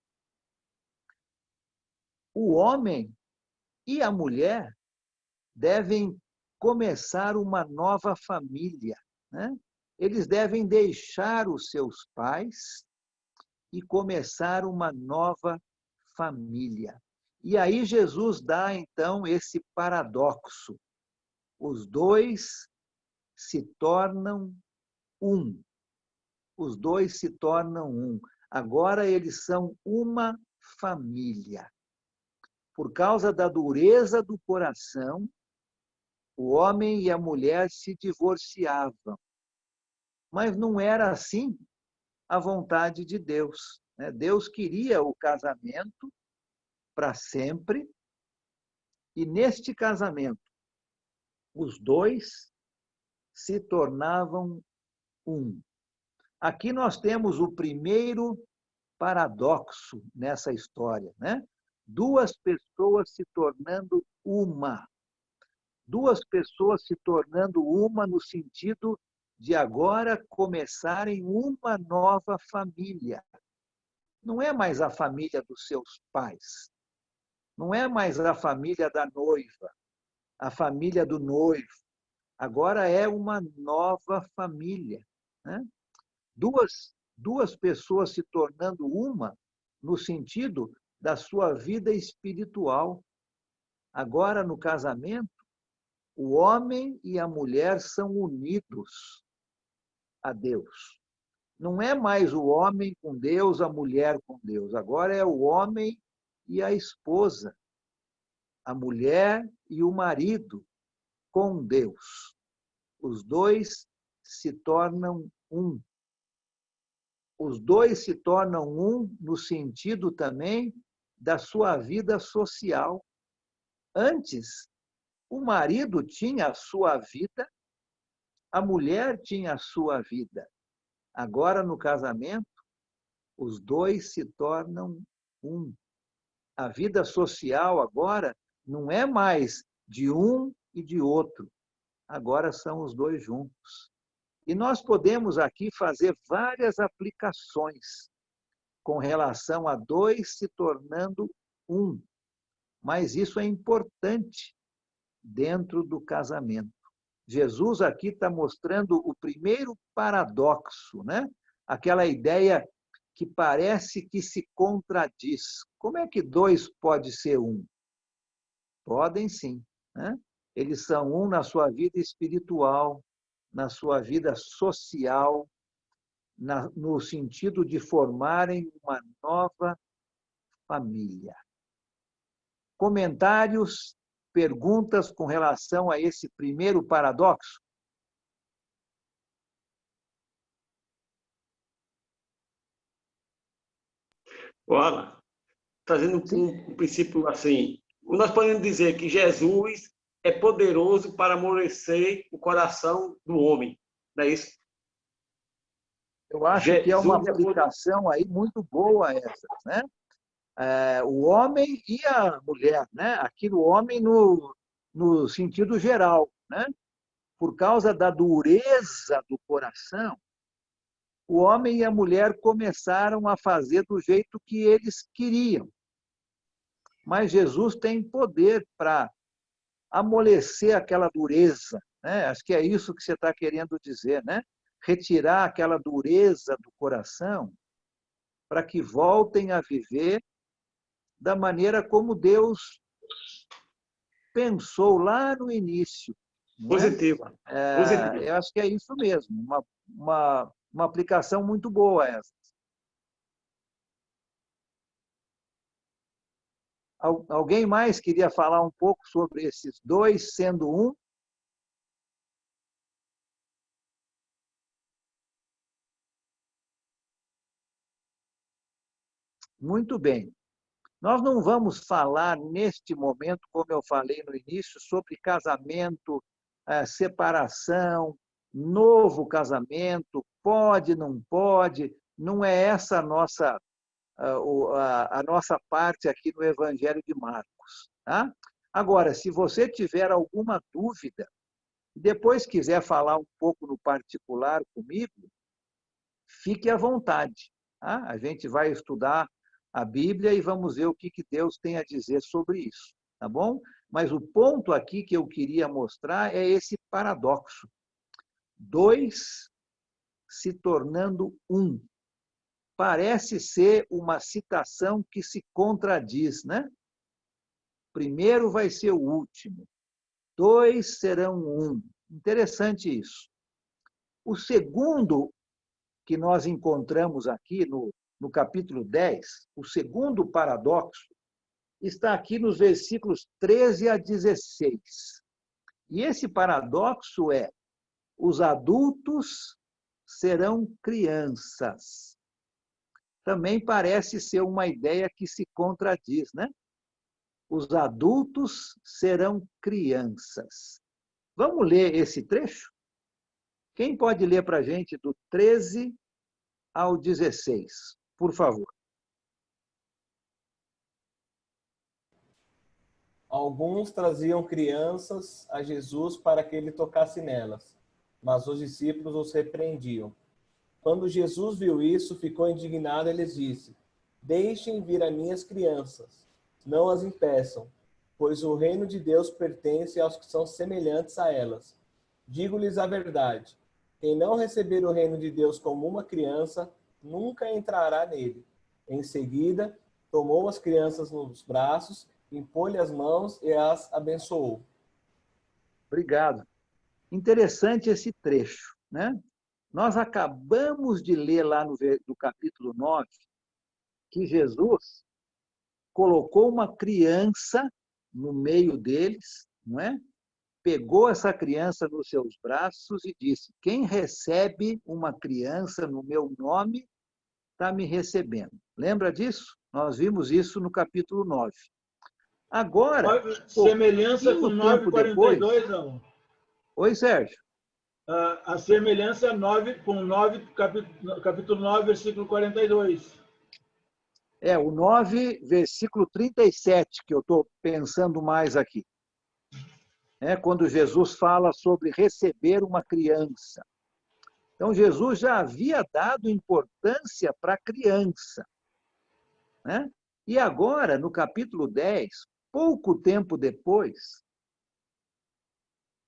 o homem e a mulher devem começar uma nova família, né? Eles devem deixar os seus pais e começar uma nova família. E aí Jesus dá, então, esse paradoxo. Os dois se tornam um. Os dois se tornam um. Agora eles são uma família. Por causa da dureza do coração, O homem e a mulher se divorciavam. Mas não era assim a vontade de Deus, né? Deus queria o casamento para sempre, e neste casamento, os dois se tornavam um. Aqui nós temos o primeiro paradoxo nessa história, né? Duas pessoas se tornando uma. Duas pessoas se tornando uma no sentido de agora começarem uma nova família. Não é mais a família dos seus pais. Não é mais a família da noiva, a família do noivo. Agora é uma nova família, né? Duas pessoas se tornando uma no sentido da sua vida espiritual. Agora, no casamento, o homem e a mulher são unidos a Deus. Não é mais o homem com Deus, a mulher com Deus. Agora é o homem e a esposa, a mulher e o marido com Deus. Os dois se tornam um. Os dois se tornam um no sentido também da sua vida social. Antes, o marido tinha a sua vida, a mulher tinha a sua vida. Agora, no casamento, os dois se tornam um. A vida social agora não é mais de um e de outro. Agora são os dois juntos. E nós podemos aqui fazer várias aplicações com relação a dois se tornando um. Mas isso é importante dentro do casamento. Jesus aqui está mostrando o primeiro paradoxo, né? Aquela ideia que parece que se contradiz. Como é que dois pode ser um? Podem sim, né? Eles são um na sua vida espiritual, na sua vida social, no sentido de formarem uma nova família. Comentários, perguntas com relação a esse primeiro paradoxo? Olha, trazendo um princípio assim, nós podemos dizer que Jesus é poderoso para amolecer o coração do homem, não é isso? Eu acho que é uma aplicação aí muito boa essa, né? O homem e a mulher, né? Aqui no homem no sentido geral, né? Por causa da dureza do coração, o homem e a mulher começaram a fazer do jeito que eles queriam. Mas Jesus tem poder para amolecer aquela dureza, né? Acho que é isso que você está querendo dizer, né? Retirar aquela dureza do coração para que voltem a viver da maneira como Deus pensou lá no início. Positiva. Positiva. Eu acho que é isso mesmo, uma aplicação muito boa essa. Alguém mais queria falar um pouco sobre esses dois sendo um? Muito bem. Nós não vamos falar neste momento, como eu falei no início, sobre casamento, separação, novo casamento, pode, não pode. Não é essa a nossa parte aqui no Evangelho de Marcos. Tá? Agora, se você tiver alguma dúvida, depois quiser falar um pouco no particular comigo, fique à vontade. Tá? A gente vai estudar a Bíblia e vamos ver o que Deus tem a dizer sobre isso, tá bom? Mas o ponto aqui que eu queria mostrar é esse paradoxo. Dois se tornando um. Parece ser uma citação que se contradiz, né? Primeiro vai ser o último. Dois serão um. Interessante isso. O segundo que nós encontramos aqui no capítulo 10, o segundo paradoxo, está aqui nos versículos 13 a 16. E esse paradoxo é: os adultos serão crianças. Também parece ser uma ideia que se contradiz, né? Os adultos serão crianças. Vamos ler esse trecho? Quem pode ler para a gente do 13 ao 16, por favor? Alguns traziam crianças a Jesus para que ele tocasse nelas, mas os discípulos os repreendiam. Quando Jesus viu isso, ficou indignado e lhes disse: Deixem vir as minhas crianças, não as impeçam, pois o reino de Deus pertence aos que são semelhantes a elas. Digo-lhes a verdade: quem não receber o reino de Deus como uma criança, nunca entrará nele. Em seguida, tomou as crianças nos braços, impôs-lhe as mãos e as abençoou. Obrigado. Interessante esse trecho, né? Nós acabamos de ler lá no capítulo 9 que Jesus colocou uma criança no meio deles, não é? Pegou essa criança nos seus braços e disse: quem recebe uma criança no meu nome está me recebendo. Lembra disso? Nós vimos isso no capítulo 9. Agora, semelhança com 9:42, não? Oi, Sérgio. A semelhança 9 com 9, capítulo 9, versículo 42. O 9, versículo 37, que eu estou pensando mais aqui. Quando Jesus fala sobre receber uma criança. Então, Jesus já havia dado importância para a criança, né? E agora, no capítulo 10, pouco tempo depois,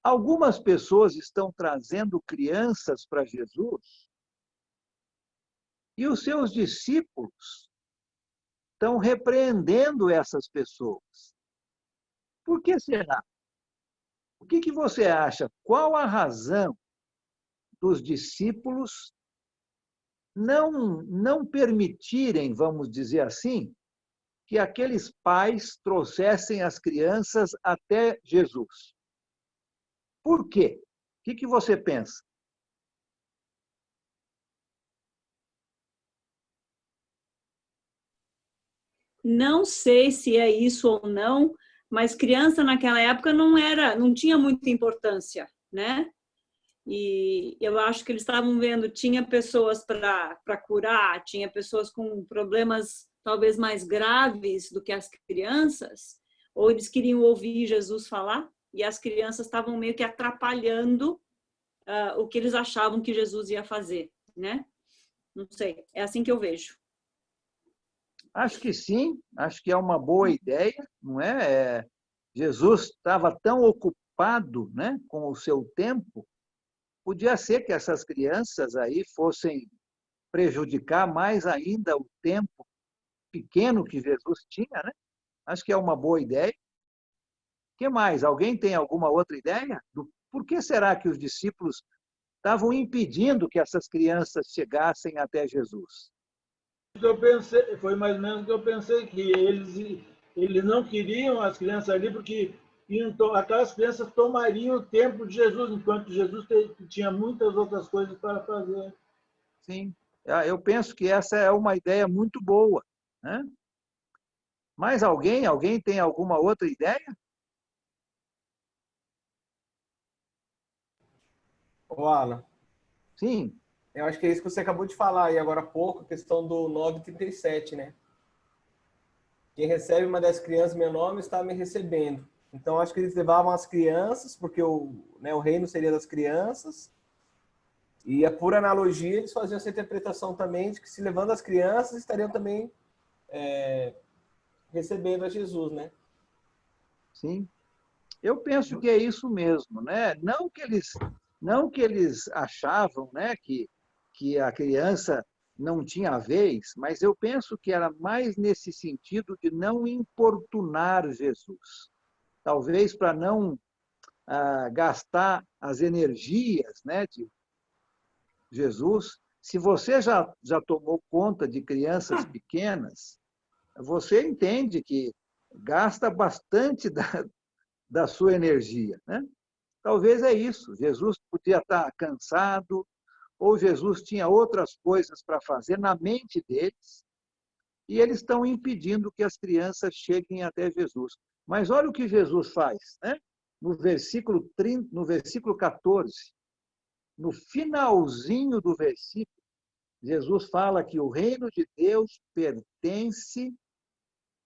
algumas pessoas estão trazendo crianças para Jesus e os seus discípulos estão repreendendo essas pessoas. Por que será? O que você acha? Qual a razão dos discípulos não permitirem, vamos dizer assim, que aqueles pais trouxessem as crianças até Jesus? Por quê? O que você pensa? Não sei se é isso ou não, mas criança naquela época não tinha muita importância, né? E eu acho que eles estavam vendo, tinha pessoas para curar, tinha pessoas com problemas talvez mais graves do que as crianças, ou eles queriam ouvir Jesus falar, e as crianças estavam meio que atrapalhando o que eles achavam que Jesus ia fazer, né? Não sei, é assim que eu vejo. Acho que sim, acho que é uma boa ideia, não é? Jesus estava tão ocupado, né, com o seu tempo, podia ser que essas crianças aí fossem prejudicar mais ainda o tempo pequeno que Jesus tinha, né? Acho que é uma boa ideia. O que mais? Alguém tem alguma outra ideia? Por que será que os discípulos estavam impedindo que essas crianças chegassem até Jesus? Eu pensei, foi mais ou menos o que eu pensei, que eles não queriam as crianças ali porque aquelas crianças tomariam o tempo de Jesus, enquanto Jesus tinha muitas outras coisas para fazer. Sim, eu penso que essa é uma ideia muito boa, né? Mais alguém? Alguém tem alguma outra ideia? Ô, Alan. Sim. Eu acho que é isso que você acabou de falar aí agora há pouco, a questão do 9:37, né? Quem recebe uma das crianças meu nome está me recebendo. Então, acho que eles levavam as crianças, porque o reino seria das crianças, e por analogia eles faziam essa interpretação também de que se levando as crianças estariam também recebendo a Jesus, né? Sim. Eu penso que é isso mesmo, né? Não que eles achavam, né, que a criança não tinha vez, mas eu penso que era mais nesse sentido de não importunar Jesus. Talvez para não gastar as energias, né, de Jesus. Se você já tomou conta de crianças pequenas, você entende que gasta bastante da sua energia, né? Talvez é isso. Jesus podia estar cansado, ou Jesus tinha outras coisas para fazer na mente deles, e eles estão impedindo que as crianças cheguem até Jesus. Mas olha o que Jesus faz, né? No versículo 30, no versículo 14, no finalzinho do versículo, Jesus fala que o reino de Deus pertence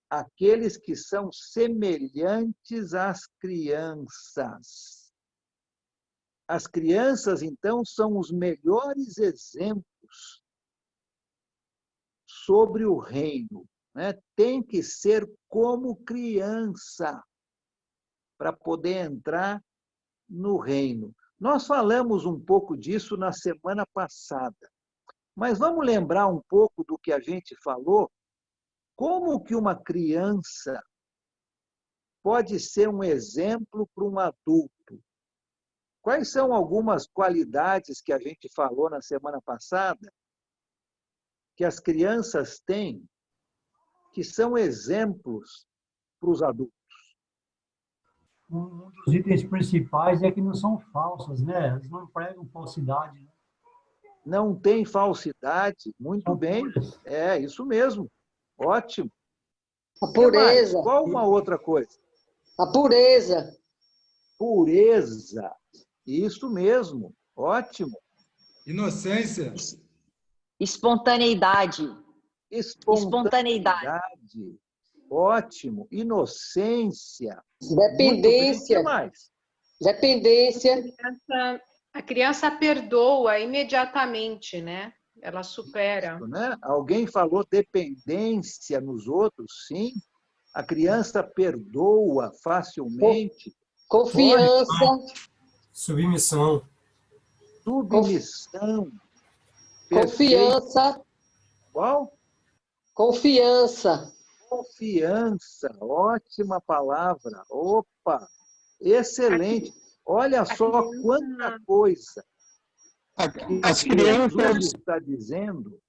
àqueles que são semelhantes às crianças. As crianças, então, são os melhores exemplos sobre o reino, né? Tem que ser como criança para poder entrar no reino. Nós falamos um pouco disso na semana passada, mas vamos lembrar um pouco do que a gente falou? Como que uma criança pode ser um exemplo para um adulto? Quais são algumas qualidades que a gente falou na semana passada que as crianças têm que são exemplos para os adultos? Um dos itens principais é que não são falsas, né? Eles não pregam falsidade. Né? Não tem falsidade, muito São bem, puras. é isso mesmo, ótimo. A O que mais? pureza. Qual uma outra coisa? A pureza. Pureza, isso mesmo, ótimo. Inocência. Espontaneidade. Espontaneidade, ótimo. Inocência, Dependência. muito bem. O que mais? Dependência. A criança perdoa imediatamente, né? Ela supera. Isso, né? Alguém falou dependência nos outros, sim. A criança perdoa facilmente. Confiança. Submissão. Submissão. Confiança. Qual? Confiança. Confiança, ótima palavra. Opa, excelente. Olha só quanta coisa As que crianças, Jesus está dizendo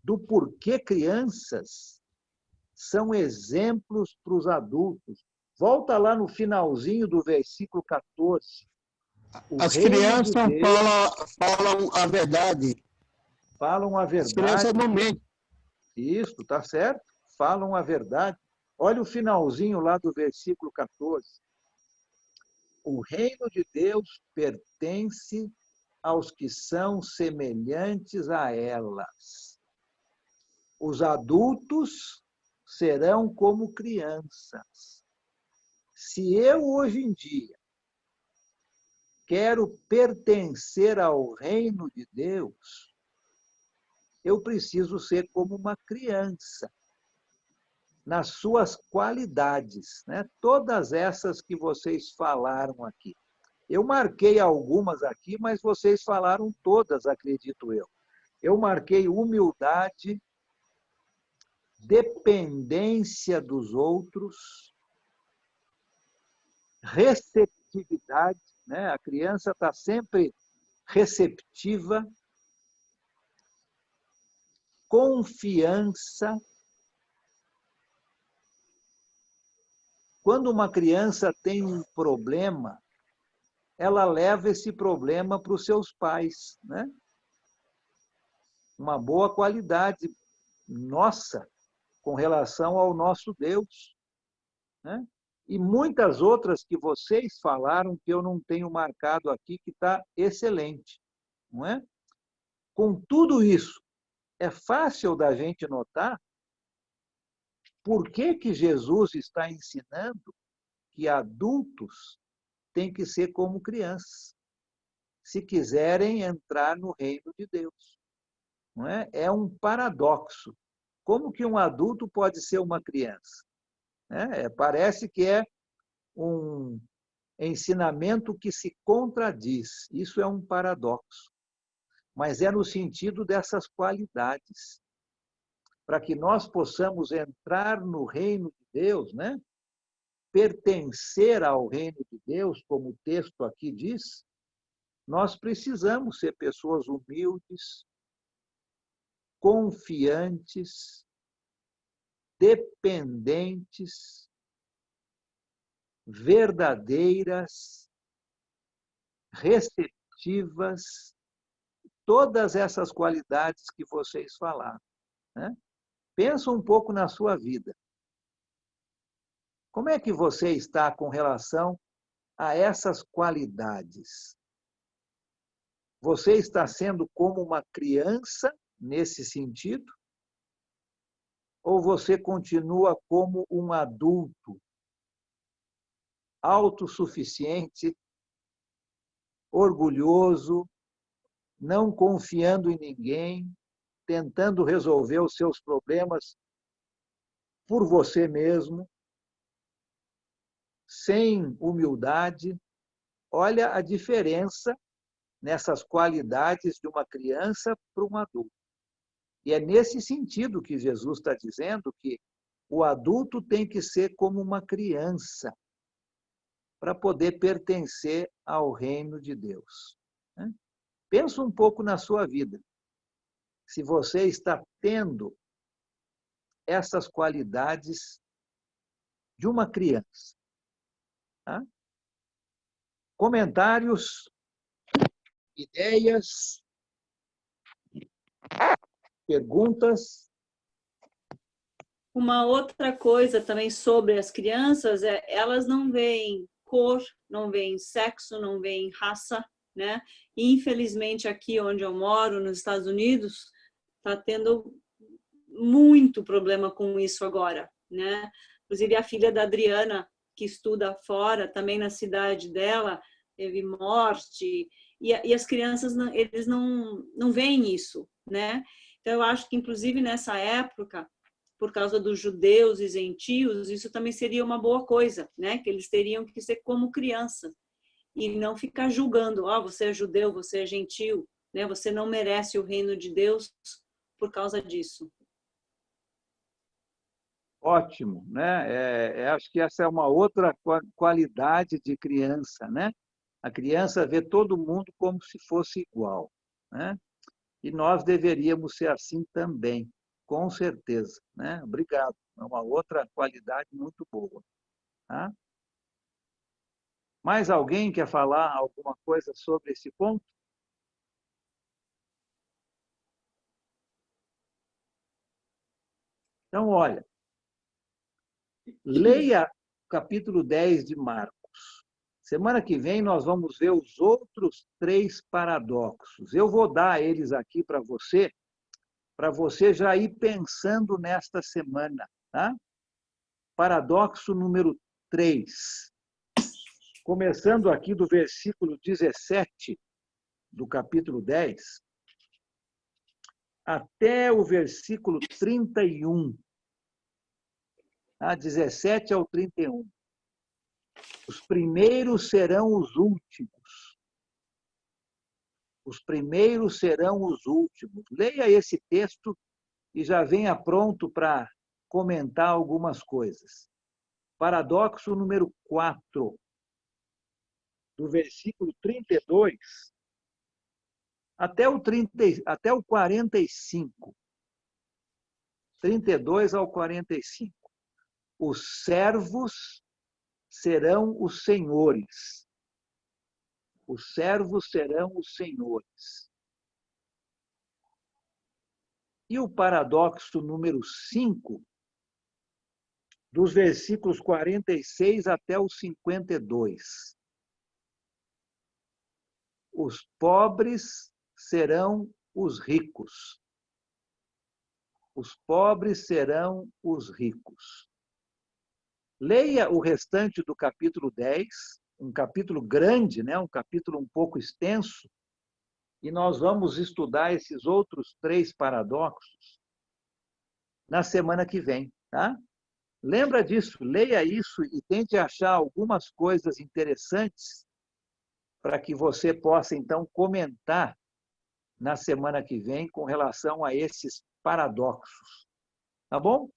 do porquê crianças são exemplos para os adultos. Volta lá no finalzinho do versículo 14. as crianças falam a verdade. Falam a As verdade. crianças não mentem. Isso, tá certo? Falam a verdade. Olha o finalzinho lá do versículo 14. O reino de Deus pertence aos que são semelhantes a elas. Os adultos serão como crianças. Se eu, hoje em dia, quero pertencer ao reino de Deus, eu preciso ser como uma criança, nas suas qualidades, né? Todas essas que vocês falaram aqui. Eu marquei algumas aqui, mas vocês falaram todas, acredito eu. Eu marquei humildade, dependência dos outros, receptividade, né? A criança está sempre receptiva, confiança. Quando uma criança tem um problema, ela leva esse problema para os seus pais, né? Uma boa qualidade nossa com relação ao nosso Deus, né? E muitas outras que vocês falaram que eu não tenho marcado aqui, que está excelente, não é? Com tudo isso, é fácil da gente notar por que Jesus está ensinando que adultos têm que ser como crianças, se quiserem entrar no reino de Deus. Não é? É um paradoxo. Como que um adulto pode ser uma criança? Parece que é um ensinamento que se contradiz. Isso é um paradoxo. Mas é no sentido dessas qualidades. Para que nós possamos entrar no reino de Deus, né? Pertencer ao reino de Deus, como o texto aqui diz, nós precisamos ser pessoas humildes, confiantes, dependentes, verdadeiras, receptivas, todas essas qualidades que vocês falaram, né? Pensa um pouco na sua vida. Como é que você está com relação a essas qualidades? Você está sendo como uma criança nesse sentido? Ou você continua como um adulto, autossuficiente, orgulhoso, não confiando em ninguém, tentando resolver os seus problemas por você mesmo, sem humildade? Olha a diferença nessas qualidades de uma criança para um adulto. E é nesse sentido que Jesus está dizendo que o adulto tem que ser como uma criança para poder pertencer ao reino de Deus. Pensa um pouco na sua vida. Se você está tendo essas qualidades de uma criança. Tá? Comentários, ideias, perguntas? Uma outra coisa também sobre as crianças é elas não veem cor, não veem sexo, não veem raça, né? E, infelizmente, aqui onde eu moro, nos Estados Unidos, está tendo muito problema com isso agora, né? Inclusive, a filha da Adriana, que estuda fora, também na cidade dela, teve morte, e as crianças, eles não veem isso, né? Então, eu acho que, inclusive, nessa época, por causa dos judeus e gentios, isso também seria uma boa coisa, né? Que eles teriam que ser como criança e não ficar julgando, você é judeu, você é gentio, né? Você não merece o reino de Deus por causa disso. Ótimo, né? Acho que essa é uma outra qualidade de criança, né? A criança vê todo mundo como se fosse igual, né? E nós deveríamos ser assim também, com certeza, né? Obrigado. É uma outra qualidade muito boa. Tá? Mais alguém quer falar alguma coisa sobre esse ponto? Então, olha, leia o capítulo 10 de Marcos. Semana que vem nós vamos ver os outros 3 paradoxos. Eu vou dar eles aqui para você já ir pensando nesta semana, tá? Paradoxo número 3. Começando aqui do versículo 17 do capítulo 10, até o versículo 31. 17 ao 31. Os primeiros serão os últimos. Os primeiros serão os últimos. Leia esse texto e já venha pronto para comentar algumas coisas. Paradoxo número 4, do versículo 32 até o 45. 32 ao 45. Os servos serão os senhores. Os servos serão os senhores. E o paradoxo número 5, dos versículos 46 até o 52. Os pobres serão os ricos. Os pobres serão os ricos. Leia o restante do capítulo 10, um capítulo grande, né? Um capítulo um pouco extenso, e nós vamos estudar esses outros 3 paradoxos na semana que vem, tá? Lembra disso, leia isso e tente achar algumas coisas interessantes para que você possa, então, comentar na semana que vem com relação a esses paradoxos. Tá bom?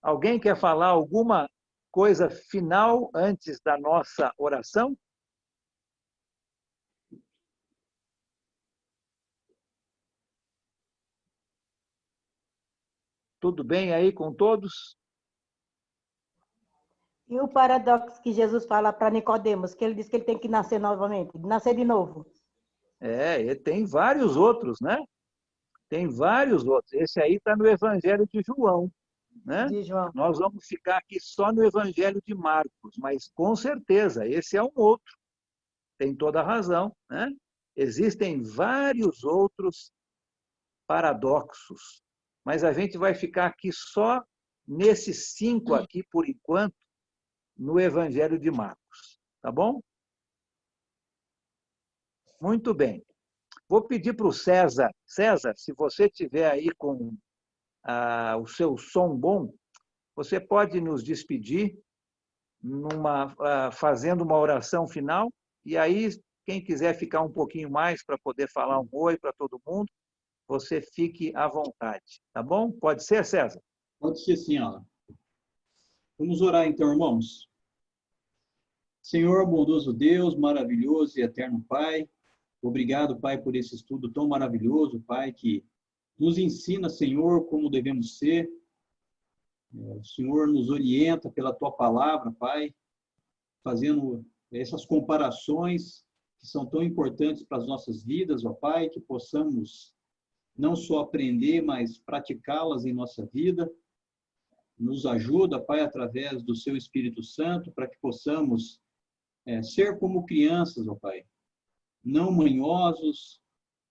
Alguém quer falar alguma coisa final antes da nossa oração? Tudo bem aí com todos? E o paradoxo que Jesus fala para Nicodemos, que ele diz que ele tem que nascer novamente, nascer de novo. E tem vários outros, né? Tem vários outros. Esse aí está no Evangelho de João, né? De João. Nós vamos ficar aqui só no Evangelho de Marcos, mas com certeza esse é um outro. Tem toda a razão, né? Existem vários outros paradoxos, mas a gente vai ficar aqui só nesses 5 aqui, por enquanto, no Evangelho de Marcos, tá bom? Muito bem. Vou pedir para o César. César, se você tiver aí com o seu som bom, você pode nos despedir fazendo uma oração final, e aí, quem quiser ficar um pouquinho mais para poder falar um oi para todo mundo, você fique à vontade, tá bom? Pode ser, César? Pode ser, sim, Alan. Vamos orar então, irmãos. Senhor, bondoso Deus, maravilhoso e eterno Pai, obrigado, Pai, por esse estudo tão maravilhoso, Pai, que nos ensina, Senhor, como devemos ser. O Senhor nos orienta pela Tua palavra, Pai, fazendo essas comparações que são tão importantes para as nossas vidas, ó Pai, que possamos não só aprender, mas praticá-las em nossa vida. Nos ajuda, Pai, através do Seu Espírito Santo, para que possamos ser como crianças, ó Pai, não manhosos,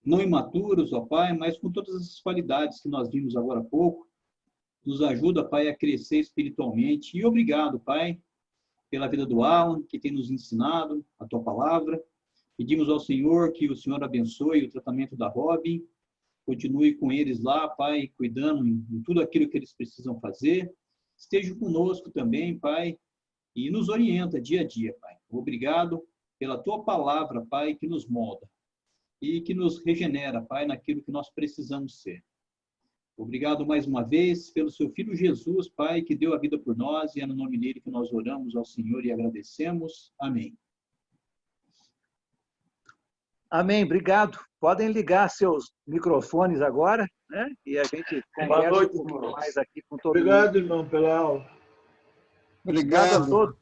não imaturos, ó Pai, mas com todas as qualidades que nós vimos agora há pouco. Nos ajuda, Pai, a crescer espiritualmente. E obrigado, Pai, pela vida do Alan, que tem nos ensinado a Tua palavra. Pedimos ao Senhor que o Senhor abençoe o tratamento da Robin, continue com eles lá, Pai, cuidando em tudo aquilo que eles precisam fazer. Esteja conosco também, Pai, e nos orienta dia a dia, Pai. Obrigado pela Tua palavra, Pai, que nos molda e que nos regenera, Pai, naquilo que nós precisamos ser. Obrigado mais uma vez pelo Seu Filho Jesus, Pai, que deu a vida por nós, e é no nome dele que nós oramos ao Senhor e agradecemos. Amém. Amém, obrigado. Podem ligar seus microfones agora, né? E a gente conversa um pouco mais aqui com todo mundo. Obrigado, irmão, pela aula. Obrigado a todos.